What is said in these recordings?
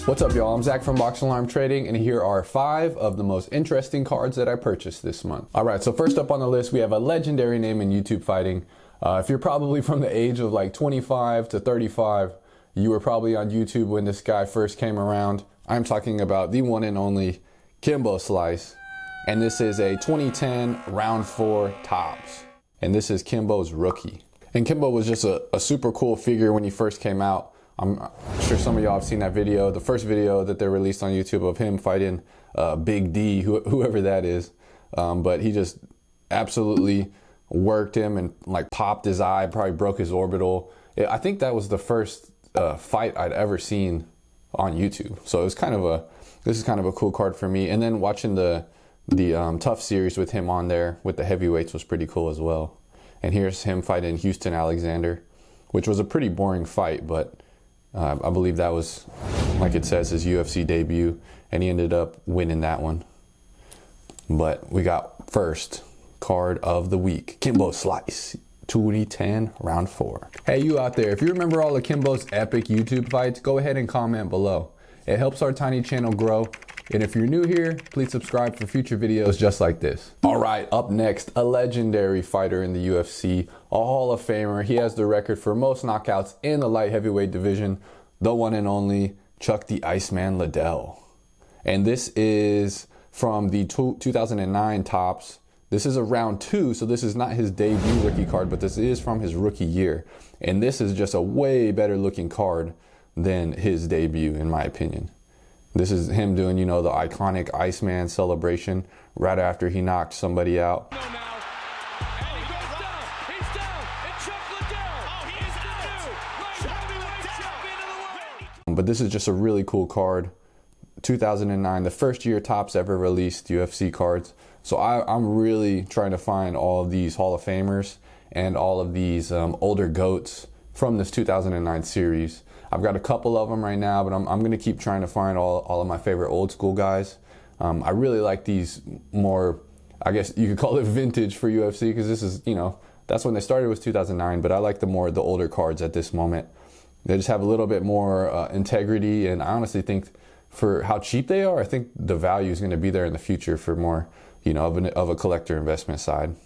What's up, y'all? I'm Zach from Box Alarm Trading, and here are 5 of the most interesting cards that I purchased this month. All right, so first up on the list, we have a legendary name in YouTube fighting. If you're probably from the age of like 25 to 35, you were probably on YouTube when this guy first came around. I'm talking about the one and only Kimbo Slice, and this is a 2010 round 4 tops, and this is Kimbo's rookie. And Kimbo was just a super cool figure when he first came out. I'm sure some of y'all have seen that video, the first video that they released on YouTube of him fighting Big D, whoever that is. But he just absolutely worked him and like popped his eye, probably broke his orbital. I think that was the first fight I'd ever seen on YouTube. So it was this is kind of a cool card for me. And then watching the Tough series with him on there with the heavyweights was pretty cool as well. And here's him fighting Houston Alexander, which was a pretty boring fight, but I believe that was, like it says, his UFC debut, and he ended up winning that one. But we got first card of the week, Kimbo Slice, 2010 round 4. Hey, you out there, if you remember all of Kimbo's epic YouTube fights, go ahead and comment below. It helps our tiny channel grow. And if you're new here, please subscribe for future videos just like this. All right, up next, a legendary fighter in the UFC, a Hall of Famer. He has the record for most knockouts in the light heavyweight division, the one and only Chuck the Iceman Liddell. And this is from the 2009 tops. This is a round 2, so this is not his debut rookie card, but this is from his rookie year. And this is just a way better looking card than his debut, in my opinion. This is him doing, you know, the iconic Iceman celebration right after he knocked somebody out. But this is just a really cool card. 2009, the first year tops ever released UFC cards. So I'm really trying to find all of these Hall of Famers and all of these older GOATs from this 2009 series. I've got a couple of them right now, but I'm going to keep trying to find all of my favorite old school guys. I really like these more, I guess you could call it vintage for UFC, because this is, you know, that's when they started, was 2009, but I like the older cards at this moment. They just have a little bit more integrity, and I honestly think for how cheap they are, I think the value is going to be there in the future for more, you know, of a collector investment side.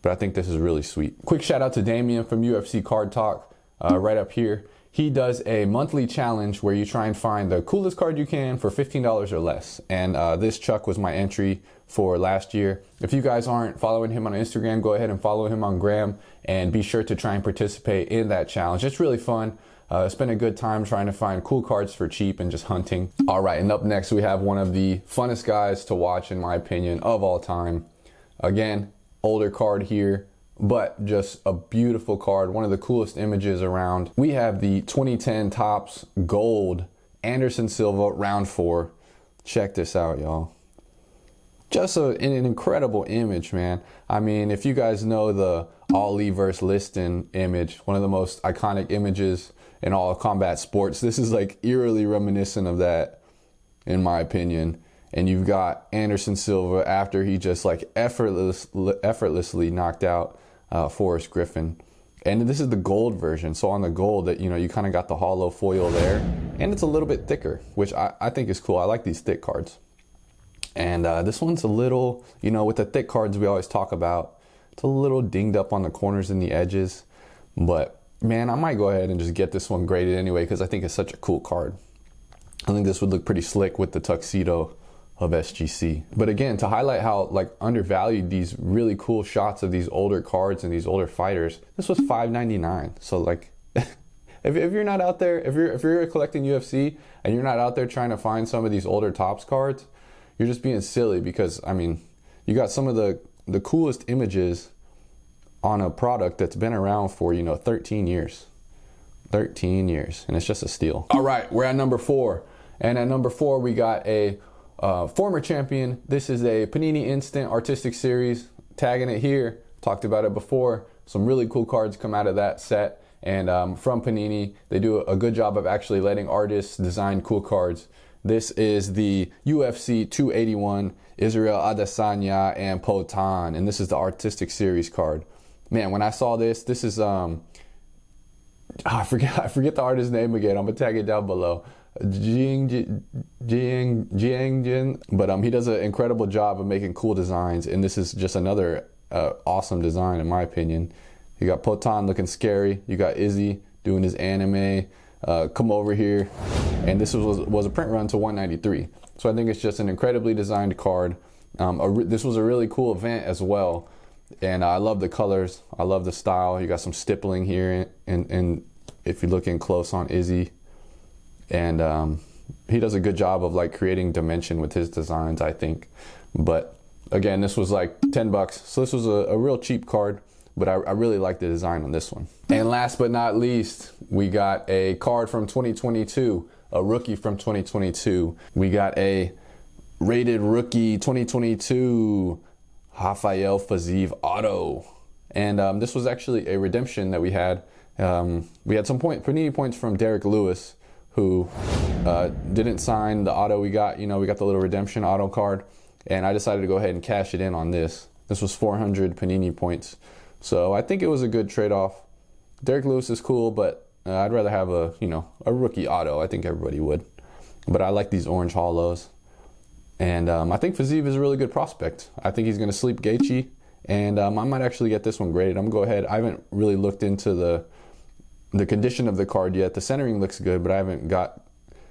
But I think this is really sweet. Quick shout out to Damien from UFC Card Talk right up here. He does a monthly challenge where you try and find the coolest card you can for $15 or less. And this Chuck was my entry for last year. If you guys aren't following him on Instagram, go ahead and follow him on Gram and be sure to try and participate in that challenge. It's really fun. Spend a good time trying to find cool cards for cheap and just hunting. All right, and up next we have one of the funnest guys to watch, in my opinion, of all time. Again, older card here, but just a beautiful card, one of the coolest images around. We have the 2010 tops gold Anderson Silva round 4. Check this out, y'all. Just an incredible image, man. I mean, if you guys know the Ali versus Liston image, one of the most iconic images in all combat sports, this is like eerily reminiscent of that, in my opinion. And you've got Anderson Silva after he just like effortlessly knocked out Forrest Griffin. And this is the gold version. So on the gold, that, you know, you kind of got the hollow foil there, and it's a little bit thicker, which I think is cool. I like these thick cards. And this one's a little, you know, with the thick cards we always talk about, it's a little dinged up on the corners and the edges. But man, I might go ahead and just get this one graded anyway, because I think it's such a cool card. I think this would look pretty slick with the tuxedo of SGC. But again, to highlight how like undervalued these really cool shots of these older cards and these older fighters, this was $5.99. So like, if you're not out there, if you're collecting UFC and you're not out there trying to find some of these older tops cards, you're just being silly, because I mean, you got some of the coolest images on a product that's been around for, you know, 13 years. 13 years, and it's just a steal. All right, we're at number 4. And at number 4, we got a former champion. This is a Panini Instant Artistic Series. Tagging it here, talked about it before. Some really cool cards come out of that set. And from Panini, they do a good job of actually letting artists design cool cards. This is the UFC 281 Israel Adesanya and Poatan, and this is the Artistic Series card. Man, when I saw this, this is I forget the artist's name again. I'm gonna tag it down below. Jiang Jin, but he does an incredible job of making cool designs, and this is just another awesome design in my opinion. You got Potan looking scary. You got Izzy doing his anime. Come over here, and this was a print run to 193. So I think it's just an incredibly designed card. This was a really cool event as well, and I love the colors. I love the style. You got some stippling here, and if you're looking close on Izzy, and he does a good job of like creating dimension with his designs, I think. But again, this was like 10 bucks, so this was a real cheap card, but I really like the design on this one. And last but not least, we got a card from 2022, a rookie from 2022. We got a rated rookie 2022 Rafael Fiziev auto, and this was actually a redemption that we had. We had some Panini points from Derek Lewis, who didn't sign the auto we got. You know, we got the little redemption auto card, and I decided to go ahead and cash it in on this. This was 400 Panini points, so I think it was a good trade-off. Derek Lewis is cool, but I'd rather have a rookie auto. I think everybody would, but I like these orange hollows, and I think Fiziev is a really good prospect. I think he's going to sleep Gaethje, and I might actually get this one graded. I'm going to go ahead. I haven't really looked into the condition of the card yet. The centering looks good, but I haven't got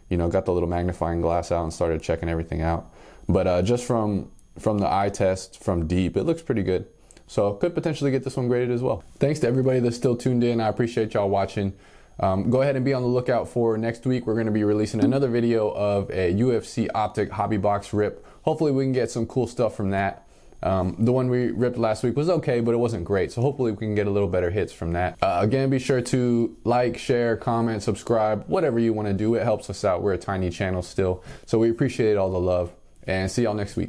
the little magnifying glass out and started checking everything out. But just from the eye test from deep, it looks pretty good. So could potentially get this one graded as well. Thanks to everybody that's still tuned in. I appreciate y'all watching. Go ahead and be on the lookout for next week. We're going to be releasing another video of a UFC Optic hobby box rip. Hopefully we can get some cool stuff from that. The one we ripped last week was okay, but it wasn't great. So hopefully we can get a little better hits from that. Again, be sure to like, share, comment, subscribe, whatever you want to do. It helps us out. We're a tiny channel still. So we appreciate all the love, and see y'all next week.